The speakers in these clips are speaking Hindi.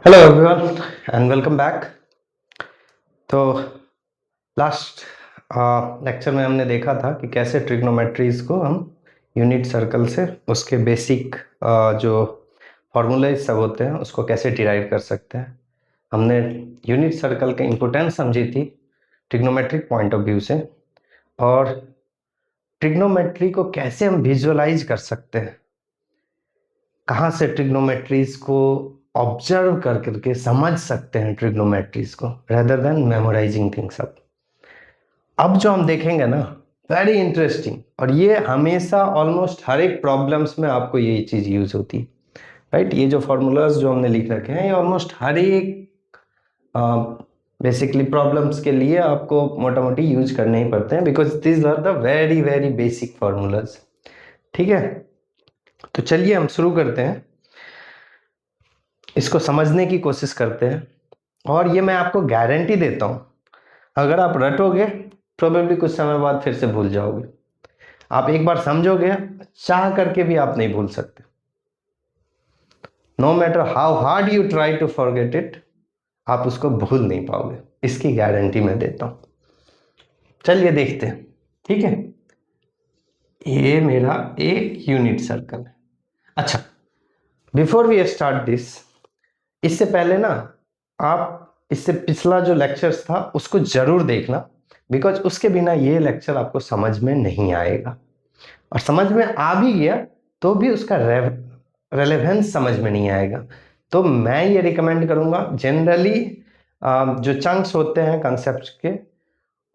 Hello everyone and welcome back. तो लास्ट लेक्चर में हमने देखा था कि कैसे ट्रिग्नोमेट्रीज को हम यूनिट सर्कल से उसके बेसिक जो फॉर्मूले सब होते हैं उसको कैसे डिराइव कर सकते हैं। हमने यूनिट सर्कल के इम्पोर्टेंस समझी थी ट्रिग्नोमेट्रिक पॉइंट ऑफ व्यू से, और ट्रिग्नोमेट्री को कैसे हम विजुअलाइज कर सकते हैं, कहाँ से ट्रिग्नोमेट्रीज को ऑब्जर्व कर करके समझ सकते हैं ट्रिग्नोमेट्रीज को, रेदर देन मेमोराइजिंग थिंग्स। अब जो हम देखेंगे ना, वेरी इंटरेस्टिंग, और ये हमेशा ऑलमोस्ट हर एक प्रॉब्लम्स में आपको ये चीज यूज होती है, राइट। ये जो फॉर्मूलाज जो हमने लिख रखे हैं ये ऑलमोस्ट हर एक बेसिकली प्रॉब्लम्स के लिए आपको मोटा मोटी यूज करने ही पड़ते हैं, because this are the very very basic formulas. ठीक है, तो चलिए हम शुरू करते हैं, इसको समझने की कोशिश करते हैं। और ये मैं आपको गारंटी देता हूं, अगर आप रटोगे प्रोबेबली कुछ समय बाद फिर से भूल जाओगे। आप एक बार समझोगे, चाह करके भी आप नहीं भूल सकते। No matter how hard you try to forget it, आप उसको भूल नहीं पाओगे, इसकी गारंटी मैं देता हूं। चलिए देखते हैं। ठीक है, ये मेरा एक यूनिट सर्कल है। अच्छा, बिफोर वी स्टार्ट दिस, इससे पहले ना आप इससे पिछला जो लेक्चर्स था उसको जरूर देखना, बिकॉज उसके बिना ये लेक्चर आपको समझ में नहीं आएगा, और समझ में आ भी गया तो भी उसका रेलेवेंस समझ में नहीं आएगा। तो मैं ये रिकमेंड करूंगा, जनरली जो चंक्स होते हैं कंसेप्ट के,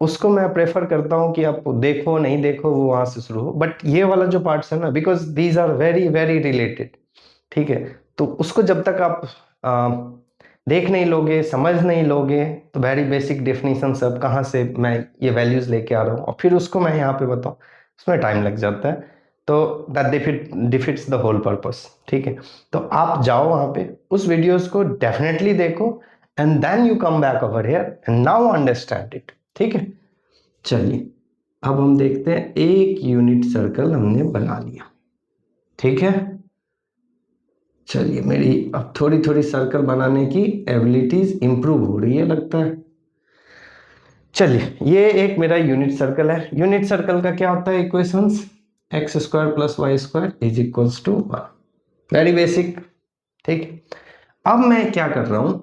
उसको मैं प्रेफर करता हूं कि आप देखो नहीं देखो वो वहां से शुरू हो, बट ये वाला जो पार्ट्स है ना, because these are very very related. ठीक है, तो उसको जब तक आप देख नहीं लोगे, समझ नहीं लोगे, तो वेरी बेसिक डेफिनेशन सब कहाँ से मैं ये वैल्यूज लेके आ रहा हूँ और फिर उसको मैं यहाँ पे बताऊँ, उसमें टाइम लग जाता है। तो that defeats the whole purpose. ठीक है, तो आप जाओ वहाँ पे, उस वीडियोस को डेफिनेटली देखो, and then you come back over here and now understand it. ठीक है, चलिए अब हम देखते हैं, एक यूनिट सर्कल हमने बना लिया। ठीक है, चलिए मेरी अब थोड़ी थोड़ी सर्कल बनाने की एबिलिटीज इंप्रूव हो रही है लगता है। चलिए, ये एक मेरा यूनिट सर्कल है। यूनिट सर्कल का क्या होता है equations? X square plus y square is equals to 1, very basic. ठीक, अब मैं क्या कर रहा हूं,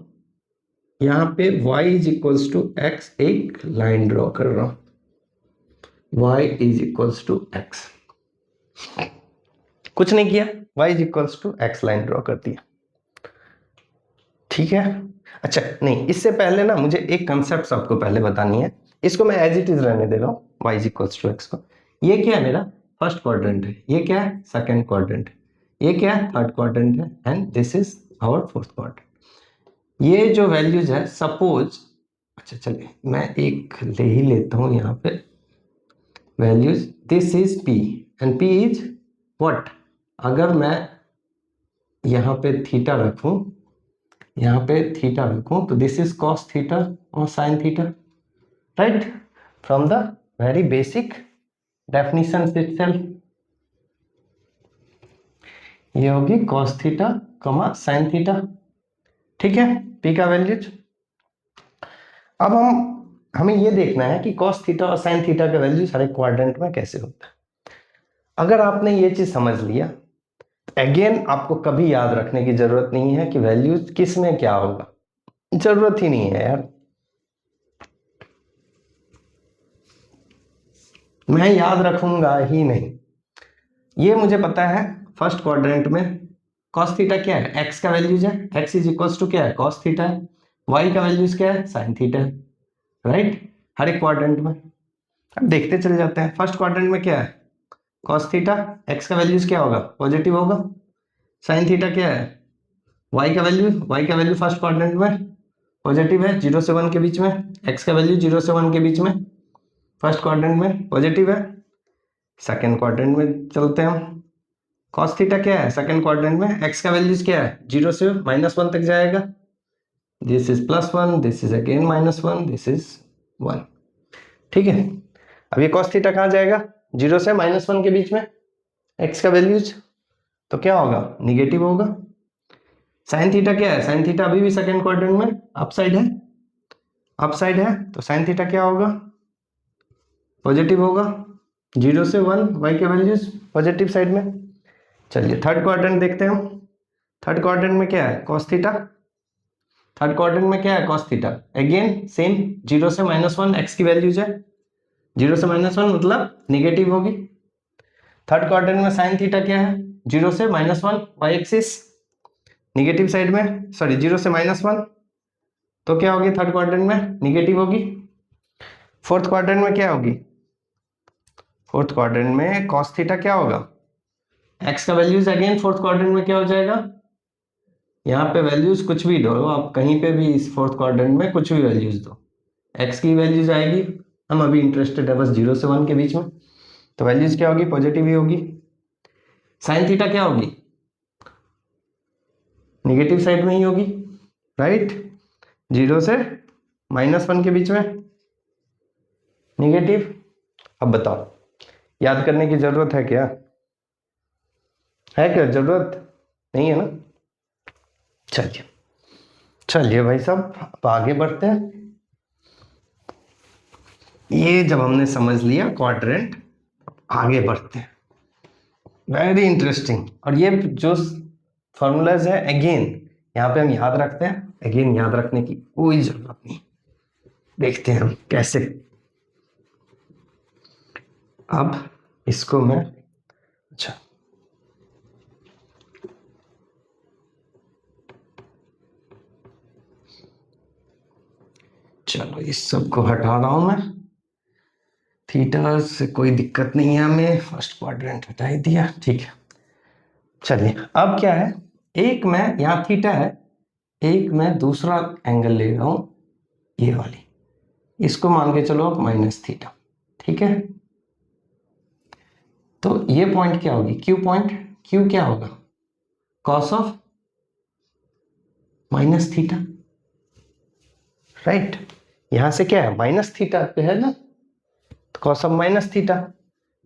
यहां पे y is equals to x एक लाइन ड्रॉ कर रहा हूं, y is equals to x, कुछ नहीं किया, y is equals to x line draw कर दिया। ठीक है, अच्छा नहीं, इससे पहले ना मुझे एक कंसेप्ट आपको पहले बतानी है, इसको मैं एज इट इज रहने दे रहा हूँ, y is equals to x को। ये क्या है, मेरा फर्स्ट क्वाड्रेंट है, ये क्या है, सेकंड क्वाड्रेंट है, ये क्या है, थर्ड क्वाड्रेंट है, and this is our fourth quadrant. ये जो वैल्यूज है, सपोज, अच्छा चलिए मैं एक ले ही लेता हूँ यहाँ पे values, this is p and p is what, अगर मैं यहाँ पे थीटा रखूं, यहाँ पे थीटा रखूं, तो दिस इज कॉस थीटा और sine theta, right, from the very basic definition itself. ये होगी cos theta comma sine theta. ठीक है, पी का वैल्यूज। अब हमें ये देखना है कि कॉस थीटा और साइन थीटा का वैल्यूज हर एक क्वाड्रेंट में कैसे होता है। अगर आपने ये चीज समझ लिया, अगेन आपको कभी याद रखने की जरूरत नहीं है कि वैल्यूज किस में क्या होगा, जरूरत ही नहीं है यार, मैं याद रखूंगा ही नहीं। ये मुझे पता है, फर्स्ट क्वाड्रेंट में cos थीटा क्या है, x का वैल्यूज है, x इज इक्वल्स टू क्या है, cos थीटा है, y का वैल्यूज क्या है, sin थीटा है, राइट, हर एक क्वाड्रेंट में। अब देखते चले जाते हैं, फर्स्ट क्वाड्रेंट में क्या है, cos थीटा, x का वैल्यूज क्या होगा, पॉजिटिव होगा, sin थीटा क्या है, y का वैल्यू फर्स्ट क्वाड्रेंट में पॉजिटिव है, 0 से 1 के बीच में, x का वैल्यू 0 से 1 के बीच में फर्स्ट क्वाड्रेंट में पॉजिटिव है। सेकेंड क्वाड्रेंट में चलते हैं हम, cos थीटा क्या है सेकंड क्वाड्रेंट में, x का वैल्यूज क्या है, 0 से -1 तक जाएगा, this is +1, this is again -1, this is 1। ठीक है, अब ये cos थीटा कहाँ जाएगा, 0 से -1 के बीच में, x का वैल्यूज, तो क्या होगा, निगेटिव होगा। साइन थीटा क्या है? साइन थीटा अभी भी सेकंड क्वाड्रेंट में अपसाइड है, अपसाइड है, तो साइन थीटा क्या होगा? पॉजिटिव होगा। 0 से 1 y के वैल्यूज पॉजिटिव साइड में। चलिए थर्ड क्वाड्रेंट देखते हैं हम। थर्ड क्वाड्रेंट में क्या है? Cos theta. थर्ड क्वाड्रेंट में क्या है? Cos theta. अगेन सेम, 0 से -1 x की वैल्यूज है, 0 से -1 मतलब नेगेटिव होगी। थर्ड क्वाड्रेंट में साइन थीटा क्या है? 0 से -1 y एक्सिस निगेटिव साइड में, सॉरी 0 से -1, तो क्या होगी थर्ड क्वाड्रेंट में? निगेटिव होगी। फोर्थ क्वाड्रेंट में क्या होगी? फोर्थ क्वाड्रेंट में कॉस थीटा क्या होगा? x का वैल्यूज अगेन फोर्थ क्वाड्रेंट में क्या हो जाएगा? यहाँ पे वैल्यूज कुछ भी दो आप, कहीं पे भी इस फोर्थ क्वाड्रेंट में कुछ भी वैल्यूज दो, x की वैल्यूज आएगी। हम अभी इंटरेस्टेड है बस 0 से 1 के बीच में, तो वैल्यूज क्या होगी? पॉजिटिव ही होगी। साइन थीटा क्या होगी? निगेटिव साइड में ही होगी, राइट? 0 से -1 के बीच में निगेटिव। अब बताओ, याद करने की जरूरत है क्या? है क्या जरूरत? नहीं है ना? चलिए चलिए भाई साहब, अब आगे बढ़ते हैं। ये जब हमने समझ लिया क्वाड्रेंट, आगे बढ़ते हैं। Very interesting. और ये जो फॉर्मूलाज है अगेन यहाँ पे हम याद रखते हैं, अगेन याद रखने की कोई जरूरत नहीं। देखते हैं हम कैसे। अब इसको मैं, अच्छा चलो इस सब को हटा रहा हूं मैं। थीटा से कोई दिक्कत नहीं है हमें, फर्स्ट क्वाड्रेंट हटा ही दिया, ठीक है। चलिए अब क्या है, एक मैं यहाँ थीटा है, एक मैं दूसरा एंगल ले रहा हूं, ये वाली, इसको मान के चलो आप माइनस थीटा, ठीक है। तो ये पॉइंट क्या होगी? Q point. क्यू क्या होगा? Cos of minus theta, right? यहां से क्या है? माइनस थीटा पे है ना, तो cos of minus theta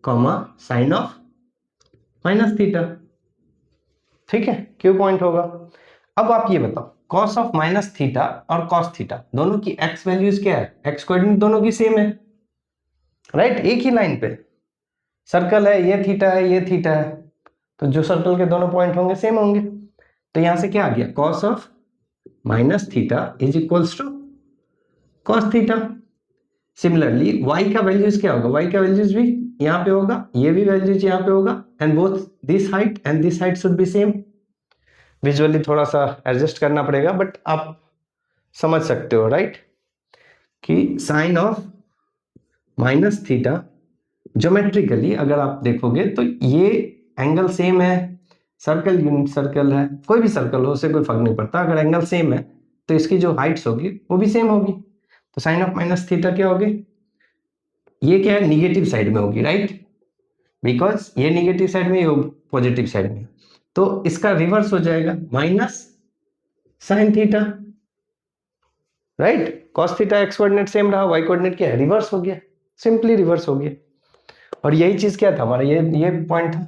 comma sign of minus theta, ठीक है, क्यू पॉइंट होगा। अब आप ये बताओ, कॉस ऑफ माइनस थीटा और कॉस थीटा दोनों की एक्स वैल्यूज क्या है? एक्स कोऑर्डिनेट दोनों की सेम है, राइट? एक ही लाइन पे सर्कल है, ये थीटा है, ये थीटा है, तो जो सर्कल के दोनों पॉइंट होंगे सेम होंगे। तो यहां से क्या आ गया? Cos of minus theta is equals to cos theta. Similarly y का वैल्यूज क्या होगा? y का वैल्यूज भी यहाँ पे होगा, ये भी वैल्यूज यहाँ पे होगा, and both this height and this height should be same. Visually थोड़ा सा एडजस्ट करना पड़ेगा, बट आप समझ सकते हो, राइट? कि sine of minus theta geometrically अगर आप देखोगे तो ये एंगल सेम है, सर्कल यूनिट सर्कल है, कोई भी सर्कल हो उससे कोई फर्क नहीं पड़ता, अगर एंगल सेम है तो इसकी जो हाइट्स होगी वो भी सेम होगी। तो साइन ऑफ माइनस थीटा क्या होगी? ये क्या है? निगेटिव साइड में होगी, राइट? बिकॉज ये निगेटिव साइड में, ये पॉजिटिव साइड में, तो इसका रिवर्स हो जाएगा minus sine theta, right? Cos theta x coordinate same रहा, वाई कोऑर्डिनेट क्या है? रिवर्स हो गया, सिंपली रिवर्स हो गया। और यही चीज क्या था हमारा? ये पॉइंट था,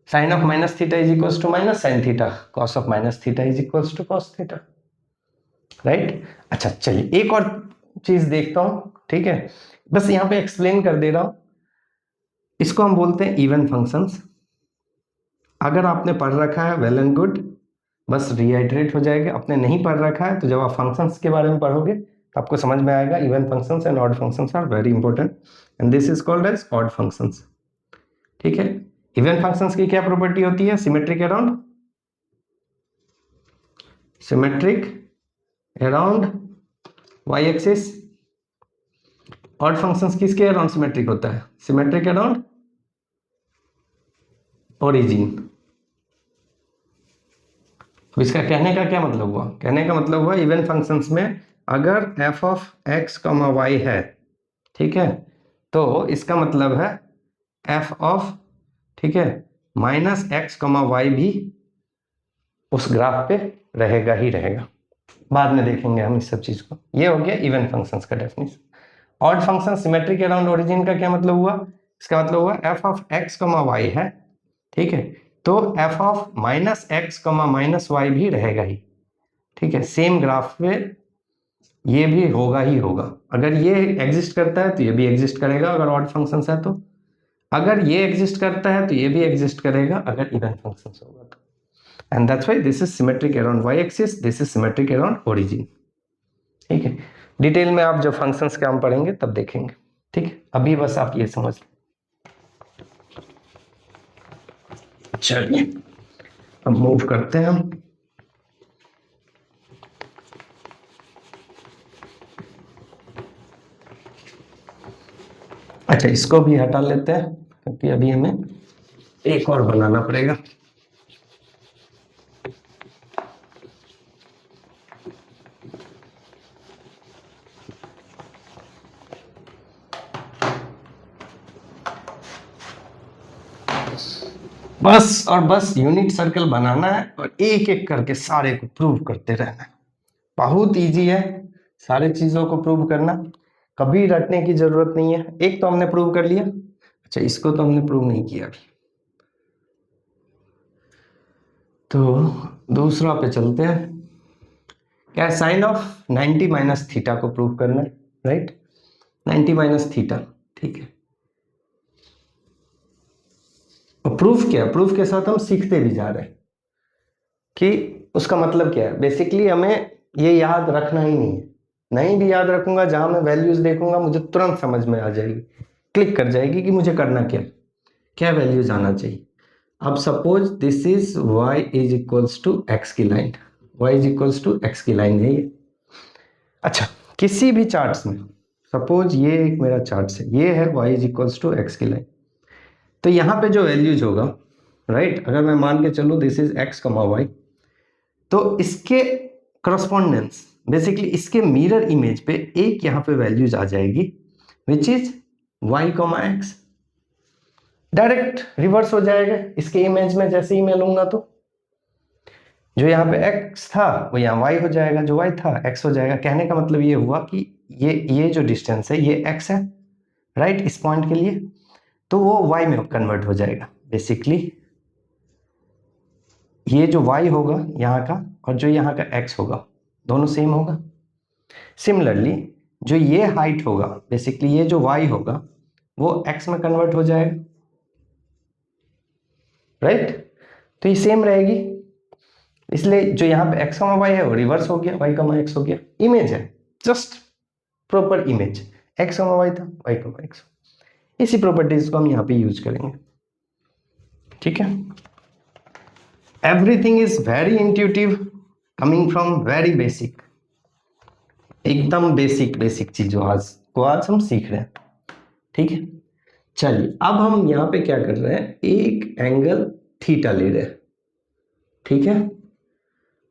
sine of minus theta is equals to minus sine theta, cos of minus theta is equals to cos theta, right? अच्छा चलिए एक और चीज देखता हूं, ठीक है, बस यहां पे एक्सप्लेन कर दे रहा हूं। इसको हम बोलते हैं इवन फंक्शंस। अगर आपने पढ़ रखा है वेल एंड गुड, बस रीहाइड्रेट हो जाएगा। आपने नहीं पढ़ रखा है तो जब आप फंक्शंस के बारे में पढ़ोगे तो आपको समझ में आएगा even functions and odd functions are very important, and this is called as odd functions, ठीक है। इवन फंक्शंस की क्या प्रॉपर्टी होती है? Symmetric around, symmetric around y axis. Odd functions किसके अराउंड सिमेट्रिक होता है? Symmetric around origin. अब इसका कहने का क्या मतलब हुआ? कहने का मतलब हुआ इवन फंक्शंस में अगर f ऑफ x, y है, ठीक है, तो इसका मतलब है f ऑफ, ठीक है, माइनस x, y भी उस ग्राफ पे रहेगा ही रहेगा। बाद में देखेंगे हम इस सब चीज को। ये हो गया इवन फंक्शंस का definition. Odd function symmetric around origin का क्या मतलब हुआ? इसका मतलब हुआ f ऑफ x, y है, ठीक है, तो f of minus x comma minus y भी रहेगा ही, ठीक है। सेम ग्राफ पे ये भी होगा ही होगा। अगर ये एग्जिस्ट करता है तो ये भी एग्जिस्ट करेगा अगर ऑड फंक्शन है तो, अगर ये एग्जिस्ट करता है तो ये भी एग्जिस्ट करेगा अगर इवन फंक्शन होगा तो। And that's why this is symmetric around y axis, this is symmetric around origin, ठीक है। डिटेल में आप जब फंक्शंस के हम पढ़ेंगे तब देखेंगे, ठीक है। अभी बस आप ये समझ लें। चलिए अब मूव करते हैं हम। अच्छा, इसको भी हटा लेते हैं क्योंकि अभी हमें एक और बनाना पड़ेगा। बस और बस यूनिट सर्कल बनाना है और एक एक करके सारे को प्रूव करते रहना है। बहुत इजी है सारे चीजों को प्रूव करना, कभी रटने की जरूरत नहीं है। एक तो हमने प्रूव कर लिया, अच्छा इसको तो हमने प्रूव नहीं किया अभी, तो दूसरा पे चलते हैं। क्या साइन ऑफ 90 माइनस थीटा को प्रूव करना है, राइट। 90 माइनस थीटा, ठीक है। और प्रूफ क्या है, प्रूफ के साथ हम सीखते भी जा रहे हैं कि उसका मतलब क्या है। बेसिकली हमें ये याद रखना ही नहीं है, नहीं भी याद रखूंगा, जहां मैं वैल्यूज देखूंगा मुझे तुरंत समझ में आ जाएगी, क्लिक कर जाएगी कि मुझे करना क्या, क्या वैल्यूज आना चाहिए। अब suppose this is y is equals to x की line, y is equals to x की लाइन है ये। अच्छा, किसी भी चार्ट्स में सपोज ये एक मेरा चार्ट है, ये है y is equals to x की लाइन, तो यहाँ पे जो वैल्यूज होगा, राइट, अगर मैं मान के चलूँ दिस इज x कमा वाई, तो इसके करस्पॉन्डेंस बेसिकली इसके मिरर इमेज पे एक यहाँ पे वैल्यूज आ जाएगी विच इज y कमा एक्स। डायरेक्ट रिवर्स हो जाएगा इसके इमेज में, जैसे ही मैं लूंगा तो जो यहाँ पे x था वो यहाँ y हो जाएगा, जो y था x हो जाएगा। कहने का मतलब ये हुआ कि ये जो डिस्टेंस है ये x है, राइट, इस पॉइंट के लिए, तो वो y में कन्वर्ट हो जाएगा। बेसिकली ये जो y होगा यहाँ का और जो यहाँ का x होगा दोनों सेम होगा। सिमिलरली जो ये हाइट होगा, बेसिकली ये जो y होगा वो x में कन्वर्ट हो जाएगा, राइट, तो ये सेम रहेगी। इसलिए जो यहाँ पे x, y है वो रिवर्स हो गया, y, x हो गया। इमेज है, just proper image, x, y था, y, x। इसी प्रॉपर्टीज को हम यहाँ पे यूज करेंगे, ठीक है। Everything is very intuitive, coming from very basic, एकदम बेसिक चीजों आज हम सीख रहे हैं, ठीक है। चलिए अब हम यहाँ पे क्या कर रहे हैं, एक एंगल थीटा ले रहे हैं, ठीक है,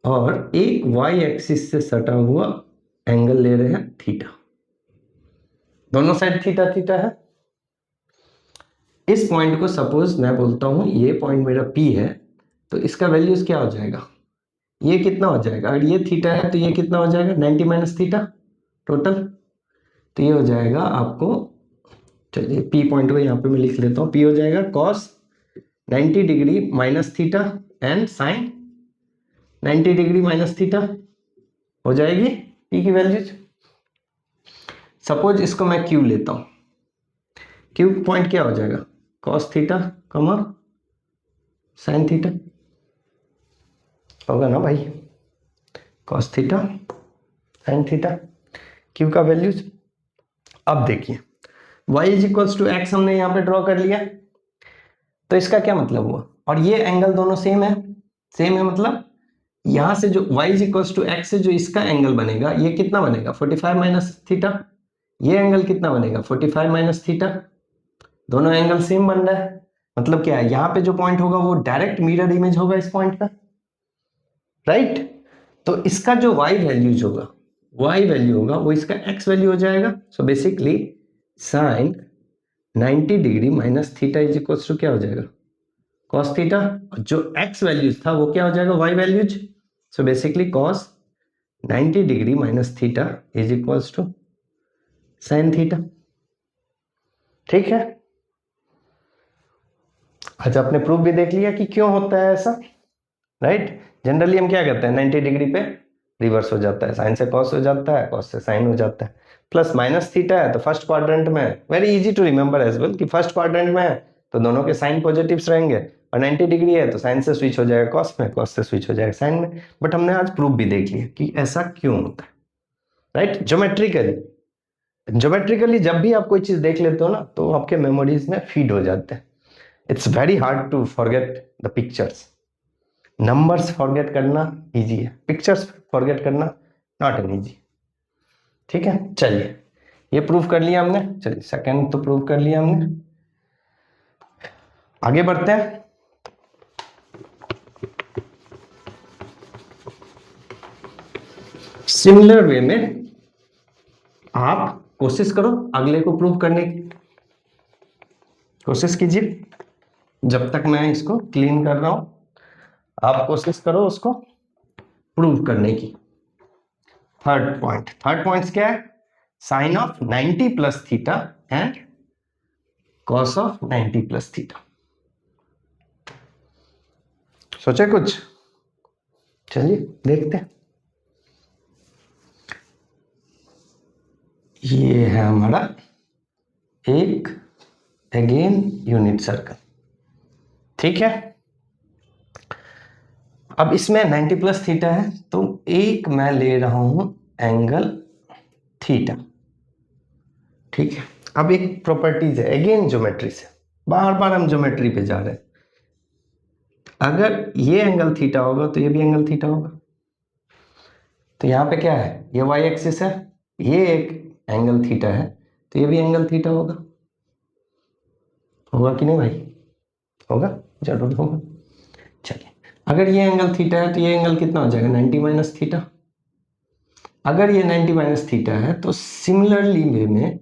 और एक y एक्सिस से सटा हुआ एंगल ले रहे हैं थीटा, दोनों साइड थीटा थीटा है। इस पॉइंट को सपोज मैं बोलता हूं ये पॉइंट मेरा P है, तो इसका वैल्यूज क्या हो जाएगा, ये कितना हो जाएगा, अगर ये थीटा है तो ये कितना हो जाएगा 90 माइनस थीटा टोटल, तो ये हो जाएगा आपको, चलिए P पॉइंट को यहाँ पे मैं लिख लेता हूँ, P हो जाएगा cos 90 degree minus theta and sine 90 degree minus theta हो जाएगी P की वैल्यूज। सपोज इसको मैं Q लेता हूँ, Q पॉइंट क्या हो जाएगा cos theta comma sine theta होगा ना भाई, cos theta sine theta, Q का वैल्यूज। अब देखिए y is equals to x हमने यहाँ पे ड्रॉ कर लिया, तो इसका क्या मतलब हुआ, और ये एंगल दोनों सेम है मतलब यहां से जो y is equals to x से जो इसका एंगल बनेगा ये कितना बनेगा 45 माइनस थीटा, ये एंगल कितना बनेगा 45 माइनस थीटा, दोनों एंगल सेम बन रहा है। मतलब क्या है, यहाँ पे जो पॉइंट होगा वो डायरेक्ट मिरर इमेज होगा इस पॉइंट का, राइट। तो इसका जो y वैल्यू होगा वो इसका x वैल्यू हो जाएगा। So basically sine 90 degree minus theta is equal to क्या हो जाएगा cos थीटा, जो x वैल्यूज था वो क्या हो जाएगा y values. So basically cos 90 degree minus theta is equal to sine theta, ठीक है। अच्छा, आपने प्रूफ भी देख लिया कि क्यों होता है ऐसा, राइट। जनरली हम क्या करते हैं, 90 डिग्री पे रिवर्स हो जाता है, साइन से कॉस हो जाता है, कॉस से साइन हो जाता है। प्लस माइनस थीटा है तो फर्स्ट क्वाड्रेंट में है, very easy to remember as well कि फर्स्ट क्वाड्रेंट में है तो दोनों के साइन पॉजिटिव्स रहेंगे, और 90 डिग्री है तो साइन से स्विच हो जाएगा कॉस में, कॉस से स्विच हो जाएगा साइन में। बट हमने आज प्रूफ भी देख लिया कि ऐसा क्यों होता है, राइट। ज्योमेट्रिकली जब भी आप कोई चीज देख लेते हो ना तो आपके मेमोरीज में फीड हो जाते हैं। It's very hard to forget the pictures. Numbers forget करना इजी है, पिक्चर्स फॉरगेट करना नॉट एन इजी। ठीक है, चलिए ये प्रूव कर लिया हमने, चलिए सेकंड तो प्रूव कर लिया हमने, आगे बढ़ते हैं। सिमिलर वे में आप कोशिश करो अगले को प्रूव करने की, कोशिश कीजिए। जब तक मैं इसको क्लीन कर रहा हूं आप कोशिश करो उसको प्रूव करने की। थर्ड पॉइंट क्या है, sine of 90 plus theta and cos of 90 plus theta. सोचे कुछ, चलिए देखते हैं। ये है हमारा एक अगेन यूनिट सर्कल, ठीक है। अब इसमें 90 प्लस थीटा है तो एक मैं ले रहा हूं एंगल थीटा, ठीक है। अब एक प्रॉपर्टीज है अगेन ज्योमेट्री से, बार बार हम ज्योमेट्री पे जा रहे हैं। अगर ये एंगल थीटा होगा तो ये भी एंगल थीटा होगा, तो यहां पे क्या है, ये वाई एक्सिस है, ये एक एंगल थीटा है तो ये भी एंगल थीटा होगा। होगा कि नहीं भाई, होगा, जरूर होगा। चलिए, अगर ये एंगल थीटा है तो ये एंगल कितना हो जाएगा, 90 माइनस थीटा। अगर ये 90 माइनस थीटा है तो सिमिलरली वे में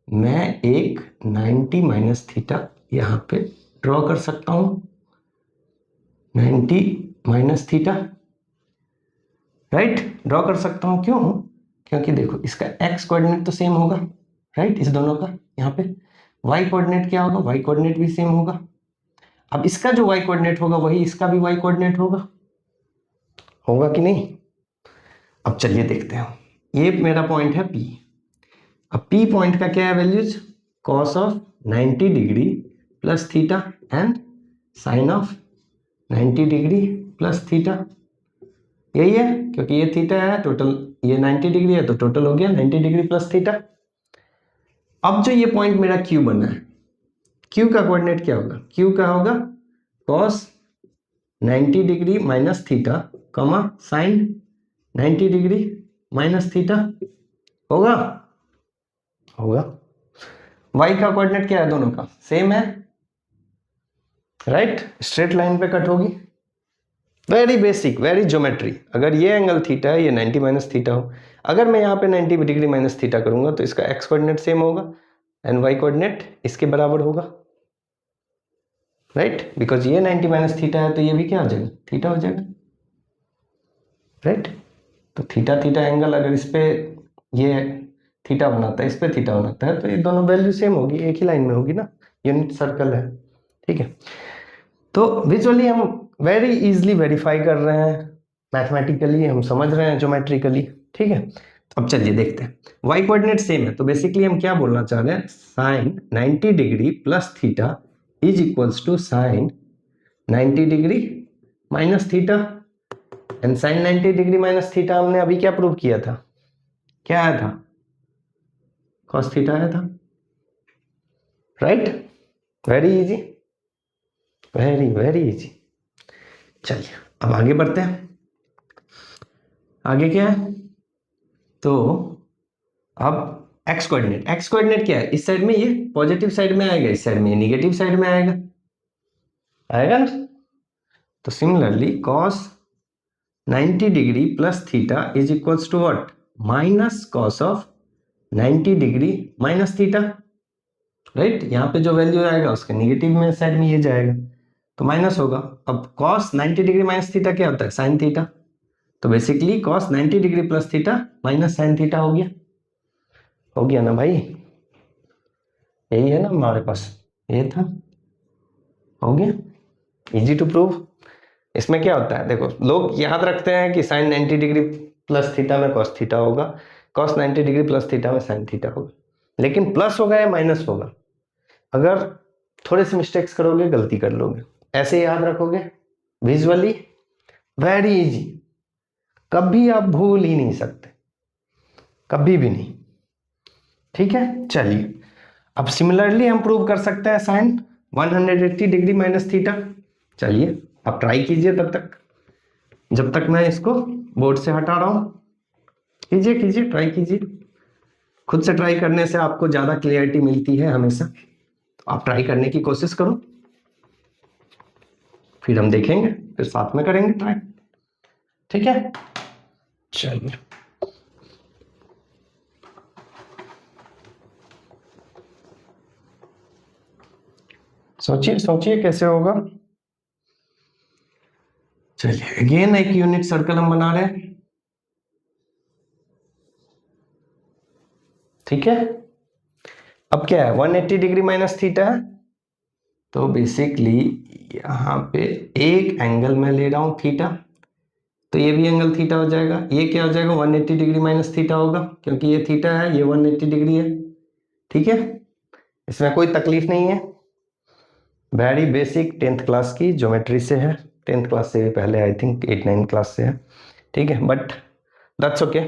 मैं एक 90 माइनस थीटा यहां पे ड्रॉ कर सकता हूं, 90 माइनस थीटा, राइट, ड्रॉ कर सकता हूं। क्यों, क्योंकि देखो इसका एक्स कोऑर्डिनेट तो सेम होगा, राइट, इस दोनों का। यहाँ पे वाई कोऑर्डिनेट क्या होगा, वाई कोऑर्डिनेट भी सेम होगा। अब इसका जो वाई कोऑर्डिनेट होगा वही इसका भी वाई कोऑर्डिनेट होगा, होगा कि नहीं। अब चलिए देखते हैं, ये मेरा पॉइंट है P। अब P पॉइंट का क्या है values, cos of 90 degree plus theta and sine of 90 degree plus theta, यही है। क्योंकि ये थीटा है टोटल, ये 90 डिग्री है तो टोटल हो गया 90 डिग्री प्लस थीटा। अब जो ये पॉइंट मेरा Q बना है, Q का कोऑर्डिनेट क्या होगा, Q का होगा cos 90 degree minus theta comma sign 90 degree minus theta, होगा, होगा। y का कोऑर्डिनेट क्या है, दोनों का सेम है, राइट, स्ट्रेट लाइन पे कट होगी। Very basic, very geometry. अगर ये एंगल थीटा है, ये 90 माइनस थीटा हो, अगर मैं यहाँ पे 90 डिग्री माइनस थीटा करूंगा तो इसका x कोऑर्डिनेट सेम होगा एंड y कोऑर्डिनेट इसके बराबर होगा, राइट, बिकॉज ये 90 माइनस थीटा है तो ये भी क्या हो जाएगा, थीटा हो जाएगा, राइट। तो थीटा थीटा एंगल अगर इस पे ये थीटा बनाता है, इस पे थीटा बनाता है, तो ये दोनों वैल्यू सेम होगी, एक ही लाइन में होगी ना, यूनिट सर्कल है, ठीक है। तो विजुअली हम वेरी इजीली वेरीफाई कर रहे हैं, मैथमेटिकली हम समझ रहे हैं, ज्योमेट्रिकली, ठीक है। अब चलिए देखते हैं, y कोऑर्डिनेट सेम है तो बेसिकली हम क्या बोलना चाह रहे हैं, sine 90 degree plus theta is equals to sine 90 degree minus theta. And sine 90 degree minus theta हमने अभी क्या प्रूव किया था, क्या आया था, cos थीटा आया था, right. Very easy, very very easy. चलिए अब आगे बढ़ते हैं, आगे क्या है, तो अब x कोऑर्डिनेट क्या है, इस साइड में ये पॉजिटिव साइड में आएगा, इस साइड में निगेटिव साइड में आएगा, आएगा ना। तो similarly cos 90 degree plus theta is equals to what, minus cos of 90 degree minus theta, right. यहाँ पे जो वैल्यू आएगा उसके निगेटिव में साइड में ये जाएगा तो माइनस होगा। अब cos 90 डिग्री माइनस थीटा क्या होता है, साइन थीटा, तो basically cos 90 degree plus theta minus sine theta हो गया, हो गया ना भाई, यही है ना हमारे पास, ये था, हो गया, इजी टू प्रूव। इसमें क्या होता है, देखो लोग याद रखते हैं कि साइन 90 डिग्री प्लस थीटा में कॉस थीटा होगा, कॉस 90 डिग्री प्लस थीटा में साइन थीटा होगा, लेकिन प्लस होगा या माइनस होगा, अगर थोड़े से मिस्टेक्स करोगे गलती कर लोगे। ऐसे याद रखोगे विजुअली, वेरी इजी, कभी आप भूल ही नहीं सकते, कभी भी नहीं। ठीक है, चलिए अब सिमिलरली हम प्रूव कर सकते हैं साइन 180 डिग्री माइनस थीटा। चलिए आप ट्राई कीजिए तब तक, जब तक मैं इसको बोर्ड से हटा रहा हूं। कीजिए कीजिए, ट्राई कीजिए, खुद से ट्राई करने से आपको ज्यादा क्लियरिटी मिलती है हमेशा, तो आप ट्राई करने की कोशिश करो, फिर हम देखेंगे, फिर साथ में करेंगे ट्राई। ठीक है, चलिए सोचिए सोचिए कैसे होगा। चलिए अगेन एक यूनिट सर्कल हम बना रहे हैं। ठीक है, अब क्या है, 180 डिग्री माइनस थीटा है, तो बेसिकली यहां पे एक एंगल मैं ले रहा हूं थीटा, तो ये भी एंगल थीटा हो जाएगा। ये क्या हो जाएगा, 180 डिग्री माइनस थीटा होगा, क्योंकि ये थीटा है, ये 180 डिग्री है। ठीक है, इसमें कोई तकलीफ नहीं है, वेरी बेसिक 10th क्लास की ज्योमेट्री से है, 10th क्लास से पहले आई थिंक 8-9 क्लास से है। ठीक है, but that's okay,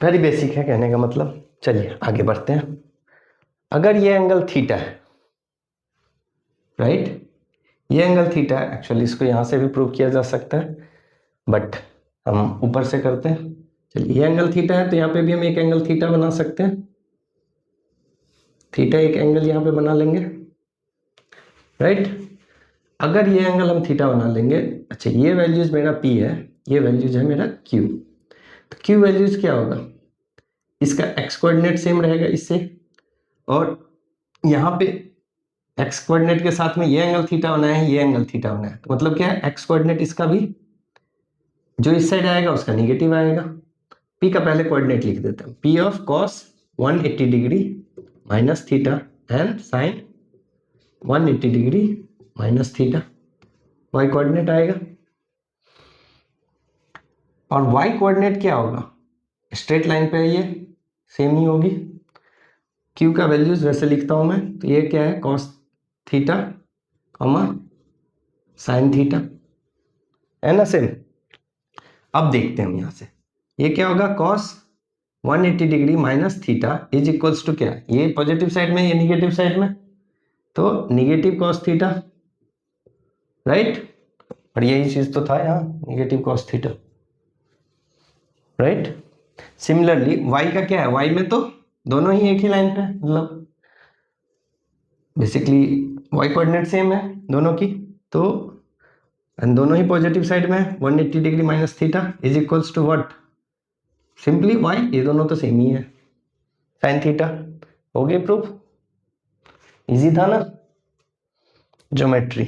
very basic है कहने का मतलब। चलिए आगे बढ़ते हैं। अगर ये एंगल थीटा है, राइट, ये एंगल थीटा है, एक्चुअली इसको यहां से भी प्रूव किया जा सकता है, बट हम ऊपर से करते हैं। चलिए ये एंगल थीटा है, तो यहाँ पे भी हम एक एंगल थीटा बना सकते हैं, थीटा एक एंगल यहाँ पे बना लेंगे, राइट। अगर ये एंगल हम थीटा बना लेंगे, अच्छा ये वैल्यूज मेरा P है, ये वैल्यूज है मेरा Q, तो Q वैल्यूज क्या होगा, इसका x कोऑर्डिनेट सेम रहेगा इससे, और यहाँ पे x कोऑर्डिनेट के साथ में ये एंगल थीटा बनाया है, ये एंगल थीटा बनाया है, तो मतलब क्या है, x कोऑर्डिनेट इसका भी जो इस साइड आएगा उसका निगेटिव आएगा। P का पहले कोऑर्डिनेट लिख देते हैं, P of cos 180 degree minus theta and sine 180 degree minus theta, y coordinate आएगा। और y कोऑर्डिनेट क्या होगा, स्ट्रेट लाइन पे ये सेम ही होगी। q का वैल्यूज वैसे लिखता हूं मैं, तो ये क्या है, cos theta comma sine theta, है ना सेम। अब देखते हैं हम यहां से, ये क्या होगा, cos 180 degree minus theta is equals to क्या, ये पॉजिटिव साइड में, ये निगेटिव साइड में, तो निगेटिव cos थीटा, राइट, और यही चीज तो था यहाँ, negative cos theta, right. Similarly y का क्या है, y में तो दोनों ही एक ही लाइन पे है, मतलब बेसिकली y कोऑर्डिनेट सेम है दोनों की, तो दोनों ही पॉजिटिव साइड में है, 180 degree minus theta is equals to what, simply y, ये दोनों तो सेम ही है, साइन थीटा। हो गया प्रूफ, इजी था ना। ज्योमेट्री,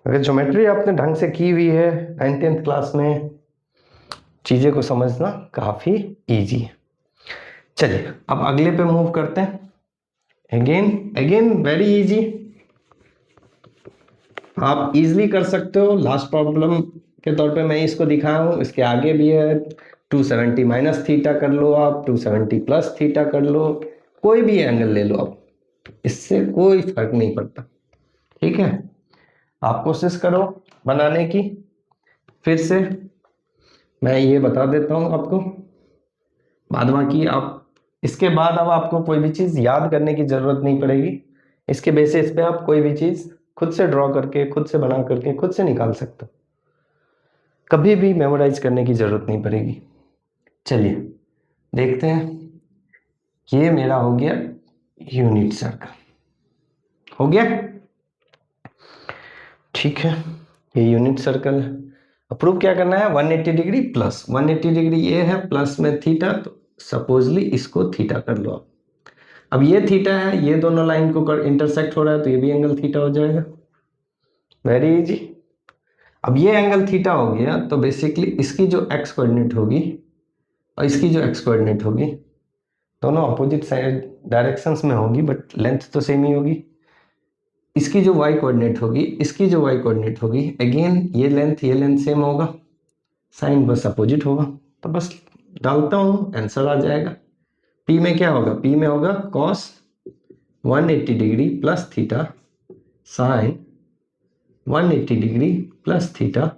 अगर ज्योमेट्री आपने ढंग से की हुई है 9th क्लास में, चीजें को समझना काफी इजी है। चलिए अब अगले पे मूव करते हैं। अगेन वेरी इजी, आप इजीली कर सकते हो। लास्ट प्रॉब्लम के तौर पे मैं इसको दिखाया हूं, इसके आगे भी है, 270 माइनस थीटा कर लो आप, 270 प्लस थीटा कर लो, कोई भी एंगल ले लो आप, इससे कोई फर्क नहीं पड़ता। ठीक है, आप कोशिश करो बनाने की। फिर से मैं ये बता देता हूं आपको, बाद बाकी आप इसके बाद अब आपको कोई भी चीज याद करने की जरूरत नहीं पड़ेगी, इसके बेसिस पे आप कोई भी चीज खुद से ड्रॉ करके, खुद से बना करके, खुद से निकाल सकते हो, कभी भी मेमोराइज करने की जरूरत नहीं पड़ेगी। चलिए देखते हैं, ये मेरा हो गया यूनिट सर्कल, हो गया, ठीक है, ये यूनिट सर्कल है। अप्रूव क्या करना है, 180 डिग्री प्लस 180 डिग्री ये है, प्लस में थीटा, तो सपोजली इसको थीटा कर लो आप। अब ये थीटा है, ये दोनों लाइन को इंटरसेक्ट हो रहा है, तो ये भी एंगल थीटा हो जाएगा, वेरी इजी। अब ये एंगल थीटा हो गया, तो बेसिकली इसकी जो एक्स कोऑर्डिनेट होगी और इसकी जो एक्स कोऑर्डिनेट होगी, दोनों अपोजिट साइड डायरेक्शंस में होगी, बट लेंथ तो सेम ही होगी, इसकी जो y कोऑर्डिनेट होगी, इसकी जो y कोऑर्डिनेट होगी, अगेन ये लेंथ सेम होगा, साइन बस अपोजिट होगा। तो बस डालता हूँ, आंसर आ जाएगा। P में क्या होगा, P में होगा cos 180 degree plus theta sine 180 degree plus theta,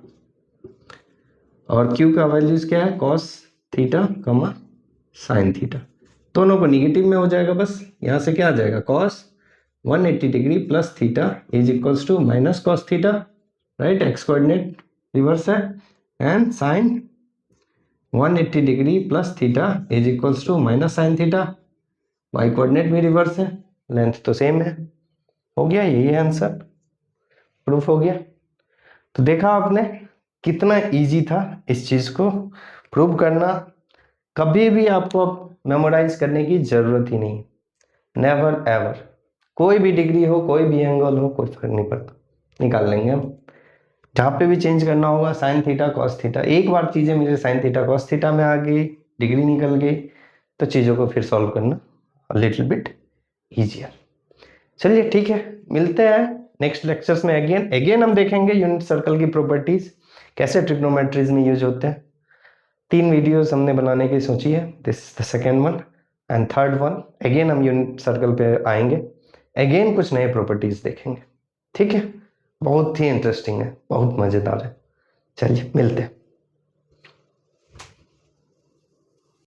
और Q का वैल्यूज क्या है, cos theta comma sine theta. दोनों को निगेटिव में हो जाएगा, बस यहाँ से क्या आ जाएगा, cos 180 degree plus theta is equals to minus cos theta, right, X coordinate reverse है, and sine 180 degree plus theta is equals to minus sine theta, Y coordinate भी रिवर्स है, लेंथ तो सेम है। हो गया, यही है आंसर, प्रूफ हो गया। तो देखा आपने कितना इजी था इस चीज को प्रूव करना। कभी भी आपको मेमोराइज करने की जरूरत ही नहीं, नेवर एवर। कोई भी डिग्री हो, कोई भी एंगल हो, कोई फर्क नहीं पड़ता, निकाल लेंगे हम। जहाँ पे भी चेंज करना होगा, साइन थीटा कॉस थीटा, एक बार चीजें मुझे साइन थीटा कॉस थीटा में आ गई, डिग्री निकल गई, तो चीजों को फिर सॉल्व करना लिटिल बिट ईजियर। चलिए ठीक है, मिलते हैं नेक्स्ट लेक्चर्स में। अगेन हम देखेंगे यूनिट सर्कल की प्रॉपर्टीज कैसे ट्रिग्नोमेट्रीज में यूज होते हैं। 3 वीडियोस हमने बनाने की सोची है, this is the second one, and third one again हम यूनिट सर्कल पे आएंगे, अगेन कुछ नए प्रॉपर्टीज देखेंगे। ठीक है, बहुत ही इंटरेस्टिंग है, बहुत मजेदार है। चलिए मिलते हैं।